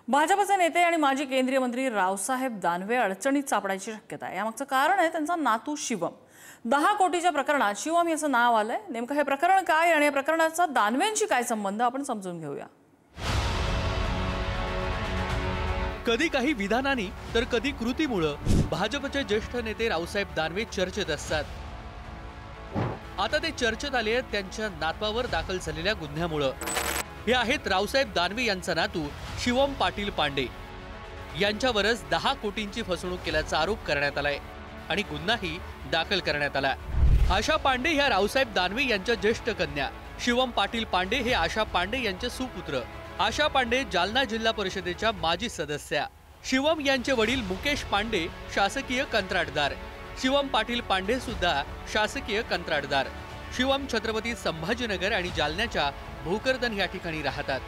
भाजपचे नेते आणि माजी केंद्रीय मंत्री रावसाहेब दानवे अडचणीत सापडायची शक्यता आहे। यामागचं कारण आहे त्यांचा नातू शिवम। 10 कोटीच्या प्रकरणात शिवम याचं नाव आलंय। नेमकं हे प्रकरण काय आणि या प्रकरणाचा दानवेंशी काय संबंध आपण समजून घेऊया। कधी काही विधानांनी तर कधी कृतीमुळे भाजपचे ज्येष्ठ नेते रावसाहेब दानवे चर्चेत असतात। आता ते चर्चेत आले आहेत त्यांच्या नातवावर दाखल झालेल्या गुन्ह्यामुळे। हे आहेत रावसाहेब दानवे यांचा नातू शिवम पाटील पांडे। यांच्यावरच 10 कोटींची फसवणूक केल्याचा आरोप करण्यात आलाय आणि गुन्हाही दाखल करण्यात आला। आशा पांडे ह्या रावसाहेब दानवे यांच्या ज्येष्ठ कन्या, शिवम पाटील पांडे हे आशा पांडे यांचे सुपुत्र। आशा पांडे जालना जिल्हा परिषदेच्या माजी सदस्या। शिवम यांचे वडील मुकेश पांडे शासकीय कंत्राटदार। शिवम पाटील पांडे सुद्धा शासकीय कंत्राटदार। शिवम छत्रपती संभाजीनगर आणि जालन्याच्या भोकरदन या ठिकाणी राहतात।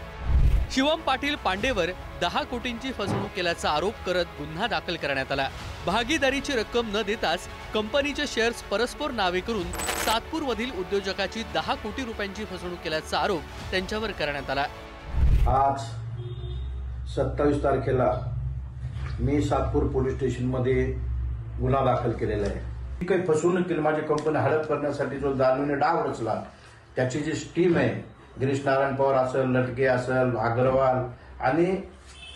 शिवम पाटील पांडेवर 10 कोटींची फसवणूक केल्याचा आरोप करत गुन्हा दाखल करण्यात आला। भागीदारीची रक्कम न देताच कंपनीचे शेअर्स परस्पर नावे करून सातपूरमधील उद्योजकाची 10 कोटी रुपयांची फसवणूक केल्याचा आरोप त्यांच्यावर करण्यात आला। आज 27 तारखेला मी सातपूर पोलीस स्टेशनमध्ये गुन्हा दाखल केलेला आहे। काही फसवणूक केली, माझी कंपनी हडप करण्यासाठी जो दानवेने डाव रचला त्याची जी टीम आहे, गिरीश नारायण पवार असेल, लटके असेल, अग्रवाल आणि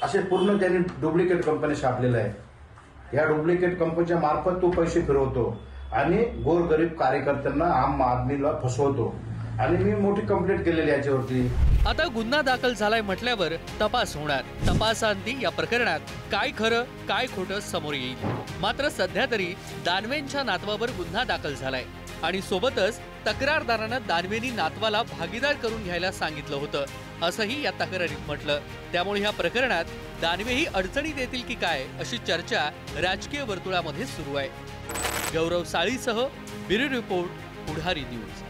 असे पूर्ण त्यांनी डुप्लिकेट कंपनी छापलेलं आहे। या डुप्लिकेट कंपनीच्या मार्फत तो पैसे फिरवतो आणि गोरगरीब कार्यकर्त्यांना, आम आदमीला फसवतो आणि मी मोठी कंप्लेंट केलेली याच्यावरती। आता गुन्हा दाखल झालाय म्हटल्यावर तपास होणार। तपासांती या प्रकरणात काय खरं काय खोटं समोर येईल। मात्र सध्या तरी दानवेंच्या नातवावर गुन्हा दाखल झालाय आणि सोबतच तक्रारदारानं दानवेंनी नातवाला भागीदार करून घ्यायला सांगितलं होतं असंही या तक्रारीत म्हटलं। त्यामुळे या प्रकरणात दानवेही अडचणीत येतील की काय अशी चर्चा राजकीय वर्तुळामध्ये सुरू आहे। गौरव साळीसह ब्युरो रिपोर्ट, पुढारी न्यूज।